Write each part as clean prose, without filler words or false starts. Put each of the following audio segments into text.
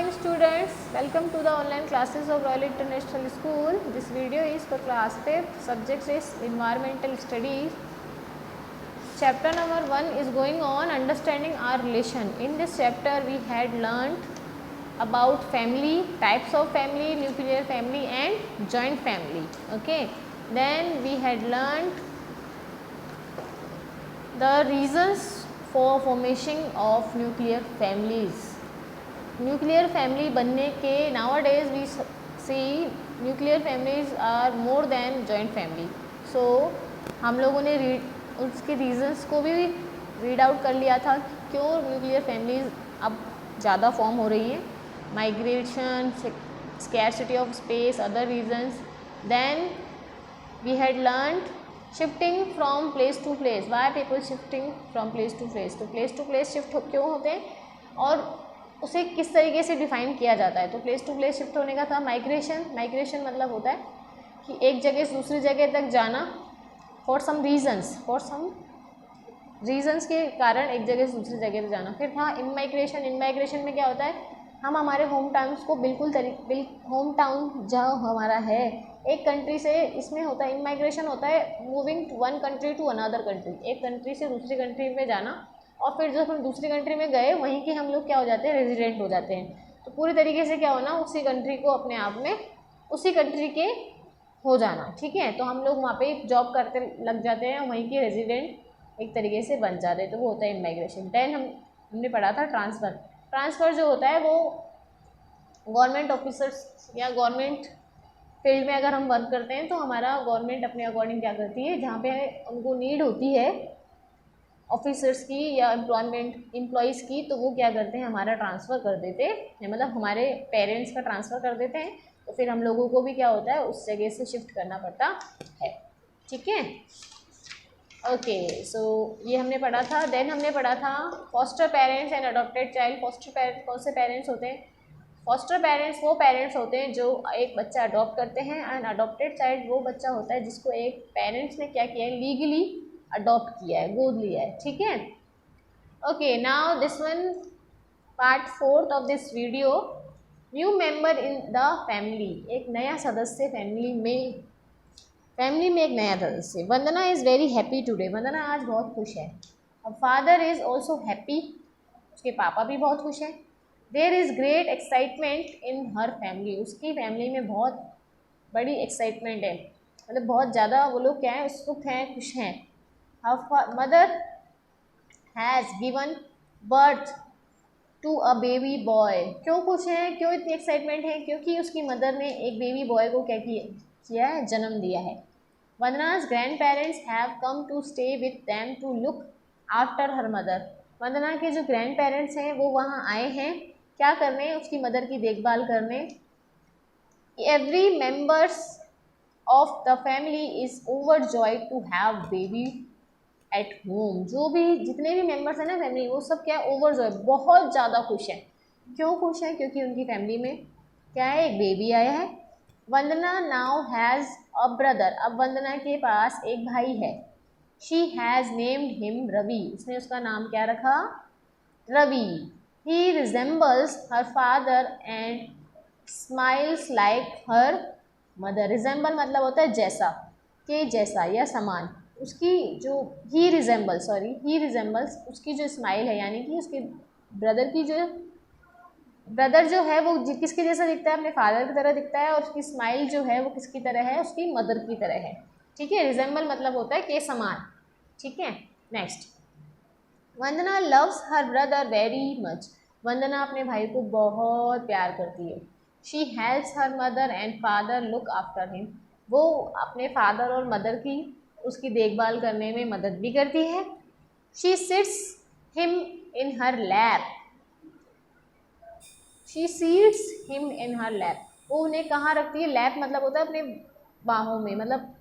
morning students, welcome to the online classes of Royal International School. This video is for class 5th, subject is environmental studies. Chapter number 1 is going on understanding our relation. In this chapter we had learnt about family, types of family, nuclear family and joint family. Okay, then we had learnt the reasons for formation of nuclear families. Nuclear family बनने के nowadays we see nuclear families are more than joint family. So हम लोगों ने उसके reasons को भी read out कर लिया था क्यों न्यूक्लियर फैमिलीज अब ज़्यादा फॉर्म हो रही हैं. Migration, scarcity of space, other reasons. Then we had learned shifting from place to place. Why people shifting from place to place. तो प्लेस टू प्लेस शिफ्ट क्यों होते हैं और उसे किस तरीके से डिफ़ाइन किया जाता है. तो प्लेस टू प्लेस शिफ्ट होने का था माइग्रेशन. माइग्रेशन मतलब होता है कि एक जगह से दूसरी जगह तक जाना फॉर सम रीजंस के कारण एक जगह से दूसरी जगह पर जाना. फिर था इनमाइग्रेशन. इनमाइग्रेशन में क्या होता है, हम हमारे होम टाउन्स को होम टाउन जहाँ हमारा है एक कंट्री से, इसमें होता है इनमाइग्रेशन होता है moving one country to another country. एक कंट्री से दूसरी कंट्री में जाना और फिर जब हम दूसरी कंट्री में गए वहीं के हम लोग क्या हो जाते हैं, रेजिडेंट हो जाते हैं. तो पूरी तरीके से क्या होना, उसी कंट्री को अपने आप में उसी कंट्री के हो जाना. ठीक है, तो हम लोग वहाँ पे जॉब करते लग जाते हैं, वहीं के रेजिडेंट एक तरीके से बन जाते हैं. तो वो होता है इमिग्रेशन. देन हमने पढ़ा था ट्रांसफ़र. ट्रांसफ़र जो होता है वो गवर्नमेंट ऑफिसर्स या गवर्नमेंट फील्ड में अगर हम वर्क करते हैं तो हमारा गवर्नमेंट अपने अकॉर्डिंग क्या करती है, जहाँ पे उनको नीड होती है ऑफिसर्स की या एम्प्लॉइज़ की, तो वो क्या करते हैं, हमारा ट्रांसफ़र कर देते हैं, मतलब हमारे पेरेंट्स का ट्रांसफ़र कर देते हैं. तो फिर हम लोगों को भी क्या होता है, उस जगह से शिफ्ट करना पड़ता है. ठीक है, ओके. सो ये हमने पढ़ा था. देन हमने पढ़ा था foster parents and adopted child. Foster parents कौन से पेरेंट्स होते हैं? फॉस्टर पेरेंट्स वो पेरेंट्स होते हैं जो एक बच्चा अडॉप्ट करते हैं. एंड अडॉप्टेड चाइल्ड वो बच्चा होता है जिसको एक पेरेंट्स ने क्या किया है, लीगली अडॉप्ट किया है, गोद लिया है. ठीक है, okay. Now this one part 4 of this video. New member in the family. एक नया सदस्य फैमिली में एक नया सदस्य. वंदना इज़ वेरी हैप्पी टुडे. वंदना आज बहुत खुश है. अब फादर इज़ ऑल्सो हैप्पी. उसके पापा भी बहुत खुश हैं. There is great excitement in her family. उसकी फैमिली में बहुत बड़ी एक्साइटमेंट है, मतलब बहुत ज़्यादा वो लोग क्या है, उत्सुक हैं, खुश हैं. Her mother has given birth to a baby boy. क्यों खुश हैं, क्यों इतनी एक्साइटमेंट है? क्योंकि उसकी मदर ने एक बेबी बॉय को क्या किया है, जन्म दिया है. वंदना's grandparents have come to stay with them to look after her mother. वंदना के जो ग्रैंड पेरेंट्स हैं वो वहाँ आए हैं क्या करने, उसकी मदर की देखभाल करने. Every members of the family is overjoyed to have baby at home. जो भी जितने भी मेंबर्स हैं ना फैमिली, वो सब क्या है, ओवरजॉय, बहुत ज़्यादा खुश हैं. क्यों खुश हैं? क्योंकि उनकी फैमिली में क्या है, एक बेबी आया है. Vandana now has a brother. अब वंदना के पास एक भाई है. She has named him Ravi. उसने उसका नाम क्या रखा, Ravi. He resembles her father and smiles like her mother. Resemble मतलब होता है जैसा, के जैसा या समान. उसकी जो ही रिजेंबल्स उसकी जो स्माइल है, यानी कि उसके ब्रदर जो है वो किसके जैसा दिखता है, अपने फादर की तरह दिखता है. और उसकी स्माइल जो है वो किसकी तरह है, उसकी मदर की तरह है. ठीक है, रिजेंबल मतलब होता है के समान. ठीक है, next. Vandana loves her brother very much. Vandana अपने भाई को बहुत प्यार करती है. She helps her mother and father look after him. वो अपने फादर और मदर की उसकी देखभाल करने में मदद भी करती है. She seats him in her lap. वो उन्हें कहाँ रखती है, लैप मतलब होता है अपने बाहों में. मतलब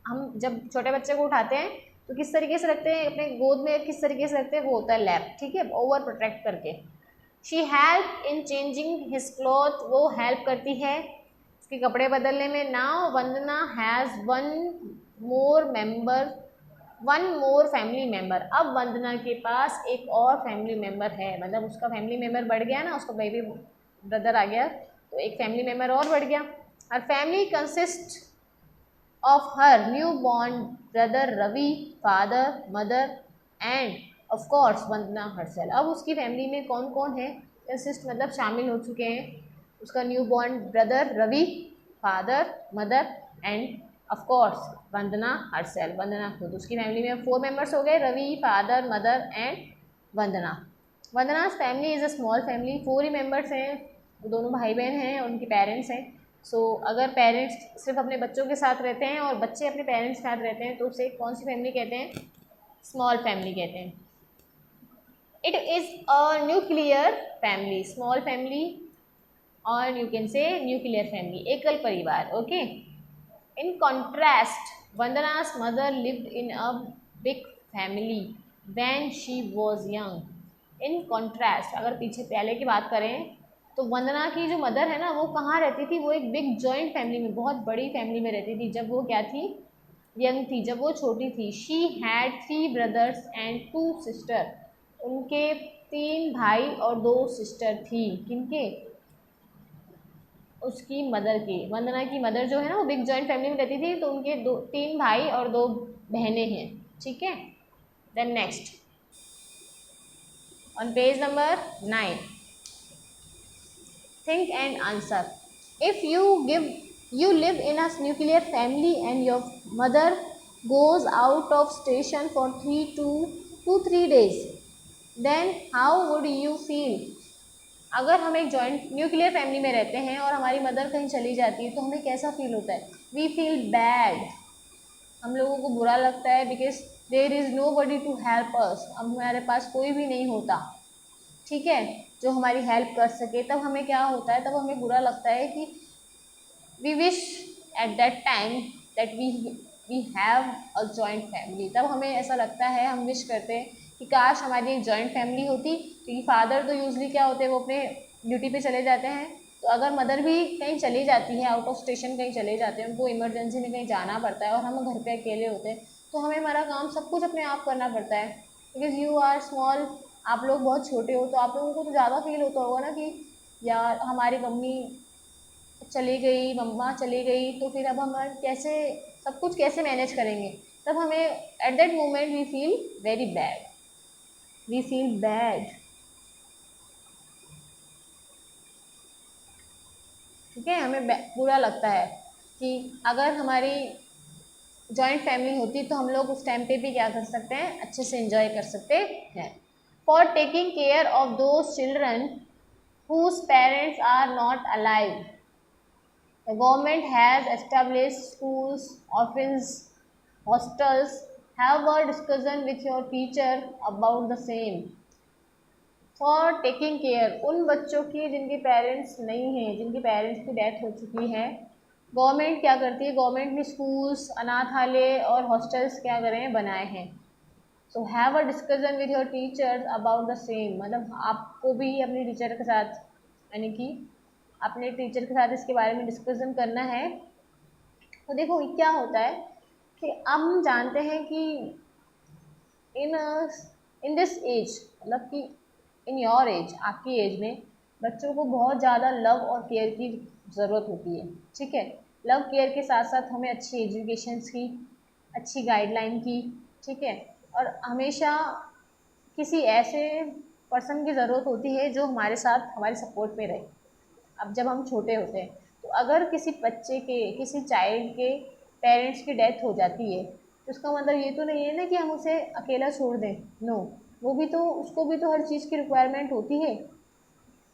हम जब छोटे बच्चे को उठाते हैं तो किस तरीके से रखते हैं, अपने गोद में किस तरीके से रखते हैं, वो होता है लैप. ठीक है, ओवर प्रोटेक्ट करके. She help in changing his cloth. वो हेल्प करती है उसके कपड़े बदलने में. Now Vandana has one more family member. अब वंदना के पास एक और फैमिली मेम्बर है, मतलब उसका फैमिली मेम्बर बढ़ गया ना, उसका बेबी ब्रदर आ गया तो एक फैमिली मेम्बर और बढ़ गया। Her family consist of her new born brother Ravi, father, mother and of course Vandana herself. अब उसकी फैमिली में कौन कौन है, कंसिस्ट मतलब शामिल हो चुके हैं उसका new born brother Ravi, father, mother and of course Vandana herself, Vandana खुद। उसकी फैमिली में 4 मेंबर्स हो गए, Ravi, father, mother and Vandana. Vandana's family is a small family, 4 ही मेंबर्स हैं, दोनों भाई बहन हैं और उनके पेरेंट्स हैं। सो अगर पेरेंट्स सिर्फ अपने बच्चों के साथ रहते हैं और बच्चे अपने पेरेंट्स के साथ रहते हैं तो उसे कौन सी फैमिली कहते हैं, स्मॉल फैमिली कहते हैं। It is a nuclear family, small family और you can say nuclear family, एकल परिवार। Okay, in contrast Vandana's mother lived in a big family when she was young। In contrast अगर पीछे पहले की बात करें तो वंदना की जो मदर है ना वो कहाँ रहती थी, वो एक बिग जॉइंट फैमिली में, बहुत बड़ी फैमिली में रहती थी जब वो क्या थी, यंग थी, जब वो छोटी थी। She had 3 brothers and 2 sister. उनके 3 भाई और 2 सिस्टर थी। किनके, उसकी मदर की, वंदना की मदर जो है ना वो बिग जॉइंट फैमिली में रहती थी तो उनके 3 भाई और 2 बहनें हैं। ठीक है, then next on page number 9 think and answer. If you live in a nuclear family and your mother goes out of station for 3 days, then how would you feel? अगर हम एक जॉइंट न्यूक्लियर फैमिली में रहते हैं और हमारी mother कहीं चली जाती है तो हमें कैसा फील होता है, वी फील बैड, हम लोगों को बुरा लगता है, because there is nobody to help us, अब हमारे पास कोई भी नहीं होता, ठीक है, जो हमारी हेल्प कर सके। तब हमें क्या होता है, तब हमें बुरा लगता है कि we wish at that time that we have a joint family. तब हमें ऐसा लगता है, हम विश करते हैं कि काश हमारी एक जॉइंट फैमिली होती, क्योंकि फादर तो यूजली क्या होते हैं, वो अपने ड्यूटी पे चले जाते हैं, तो अगर मदर भी कहीं चली जाती है, आउट ऑफ स्टेशन कहीं चले जाते हैं, उनको इमरजेंसी में कहीं जाना पड़ता है और हम घर पे अकेले होते हैं, तो हमें हमारा काम सब कुछ अपने आप करना पड़ता है, बिकॉज यू आर स्मॉल, आप लोग बहुत छोटे हो, तो आप लोगों को तो ज़्यादा फील होता होगा ना कि यार हमारी मम्मी चली गई, मम्मा चली गई, तो फिर अब हम कैसे सब कुछ कैसे मैनेज करेंगे। तब हमें at that moment we feel very bad, we feel bad. ठीक है, हमें बुरा लगता है कि अगर हमारी जॉइंट फैमिली होती तो हम लोग उस टाइम पे भी क्या कर सकते हैं, अच्छे से एंजॉय कर सकते हैं। For taking care of those children whose parents are not alive, the government has established schools, orphans, hostels. Have a discussion with your teacher about the same. For taking care, उन बच्चों की जिनके parents नहीं हैं, जिनके parents की death हो चुकी है, गवर्नमेंट क्या करती है, गवर्नमेंट ने स्कूल्स, अनाथालय और हॉस्टल्स क्या करें, बनाए हैं। So have a discussion with your teachers about the same, मतलब आपको भी अपने टीचर के साथ, यानी कि अपने टीचर के साथ इसके बारे में डिस्कशन करना है। तो देखो क्या होता है कि अब हम जानते हैं कि इन दिस एज, मतलब कि इन योर एज, आपकी एज में बच्चों को बहुत ज़्यादा लव और केयर की ज़रूरत होती है। ठीक है, लव केयर के साथ साथ हमें अच्छी एजुकेशन की, अच्छी गाइडलाइन की, ठीक है, और हमेशा किसी ऐसे पर्सन की ज़रूरत होती है जो हमारे साथ हमारे सपोर्ट पे रहे। अब जब हम छोटे होते हैं तो अगर किसी बच्चे के, किसी चाइल्ड के पेरेंट्स की डेथ हो जाती है तो उसका मतलब ये तो नहीं है ना कि हम उसे अकेला छोड़ दें, नो, वो भी तो, उसको भी तो हर चीज़ की रिक्वायरमेंट होती है,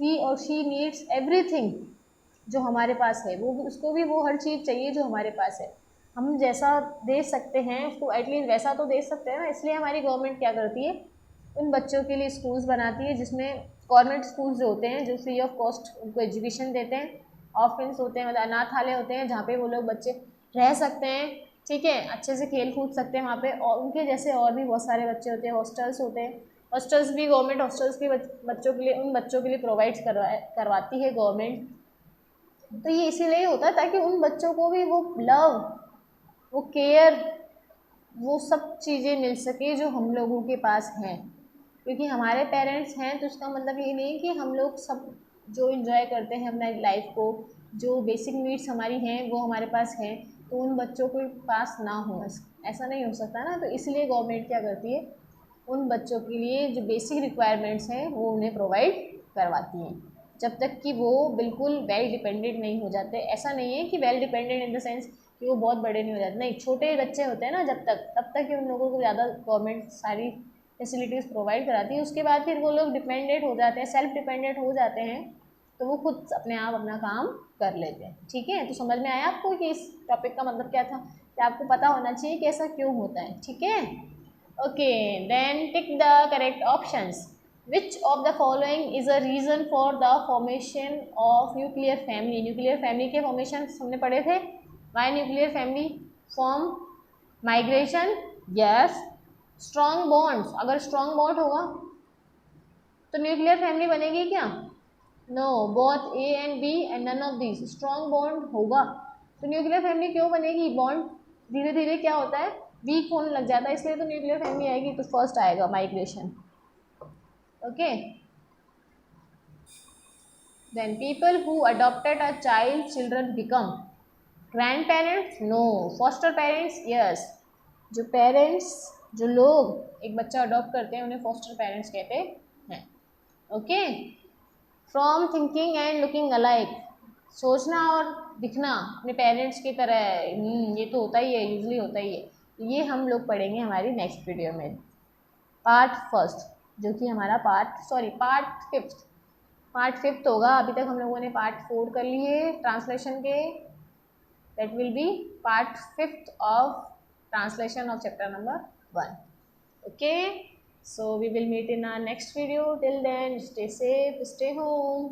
ही और शी नीड्स एवरीथिंग जो हमारे पास है, वो उसको भी वो हर चीज़ चाहिए जो हमारे पास है। हम जैसा दे सकते हैं उसको एटलीस्ट वैसा तो दे सकते हैं ना, इसलिए हमारी गवर्नमेंट क्या करती है, उन बच्चों के लिए स्कूल्स बनाती है, जिसमें गवर्नमेंट स्कूल्स जो होते हैं जो फ्री ऑफ कॉस्ट उनको एजुकेशन देते हैं, ऑर्फन्स होते हैं, मतलब अनाथालय होते हैं जहाँ पे वो लोग बच्चे रह सकते हैं, ठीक है, अच्छे से खेल कूद सकते हैं वहाँ पे, और उनके जैसे और भी बहुत सारे बच्चे होते हैं। हॉस्टल्स होते हैं, हॉस्टल्स भी गवर्नमेंट हॉस्टल्स के बच्चों के लिए, उन बच्चों के लिए प्रोवाइड करवाती है गवर्नमेंट। तो ये इसीलिए होता है ताकि उन बच्चों को भी वो लव, वो केयर, वो सब चीज़ें मिल सके जो हम लोगों के पास हैं, क्योंकि हमारे पेरेंट्स हैं तो उसका मतलब ये नहीं कि हम लोग सब जो इन्जॉय करते हैं अपना लाइफ को, जो बेसिक नीड्स हमारी हैं वो हमारे पास हैं, तो उन बच्चों के पास ना हो, ऐसा नहीं हो सकता ना। तो इसलिए गवर्नमेंट क्या करती है, उन बच्चों के लिए जो बेसिक रिक्वायरमेंट्स हैं वो उन्हें प्रोवाइड करवाती हैं, जब तक कि वो बिल्कुल वेल डिपेंडेंट नहीं हो जाते। ऐसा नहीं है कि well dependent in the sense कि वो बहुत बड़े नहीं हो जाते, नहीं, छोटे बच्चे होते हैं ना जब तब तक कि उन लोगों को ज़्यादा गवर्नमेंट सारी फैसिलिटीज़ प्रोवाइड कराती है। उसके बाद फिर वो लोग डिपेंडेंट हो जाते हैं, सेल्फ डिपेंडेंट हो जाते हैं, तो वो खुद अपने आप अपना काम कर लेते हैं। ठीक है, तो समझ में आया आपको कि इस टॉपिक का मतलब क्या था, कि आपको पता होना चाहिए कि ऐसा क्यों होता है। ठीक है, okay, then tick the correct options. Which of the following is a reason for the formation of nuclear family. Nuclear family के फॉर्मेशन हमने पढ़े थे। Why nuclear family form? Migration, yes. Strong bonds, अगर स्ट्रॉन्ग बॉन्ड होगा तो nuclear family बनेगी क्या? No, both A and B and none of this. Strong bond होगा तो न्यूक्लियर फैमिली क्यों बनेगी? बॉन्ड धीरे धीरे क्या होता है, वीक होने लग जाता है, इसलिए तो न्यूक्लियर फैमिली आएगी। तो फर्स्ट आएगा migration. Okay, then people who adopted a child, children become grandparents, no. Foster parents, yes. जो पेरेंट्स, जो लोग एक बच्चा अडॉप्ट करते हैं उन्हें फॉस्टर पेरेंट्स कहते हैं। Okay, from thinking and looking alike, सोचना और दिखना अपने पेरेंट्स की तरह है। ये तो होता ही है, यूजली होता ही है। ये हम लोग पढ़ेंगे हमारी नेक्स्ट वीडियो में, पार्ट फर्स्ट, जो कि हमारा पार्ट फिफ्थ होगा। अभी तक हम लोगों ने पार्ट 4 कर लिए ट्रांसलेशन के। That will be part 5th of translation of chapter number 1. Okay, so we will meet in our next video. Till then, stay safe, stay home.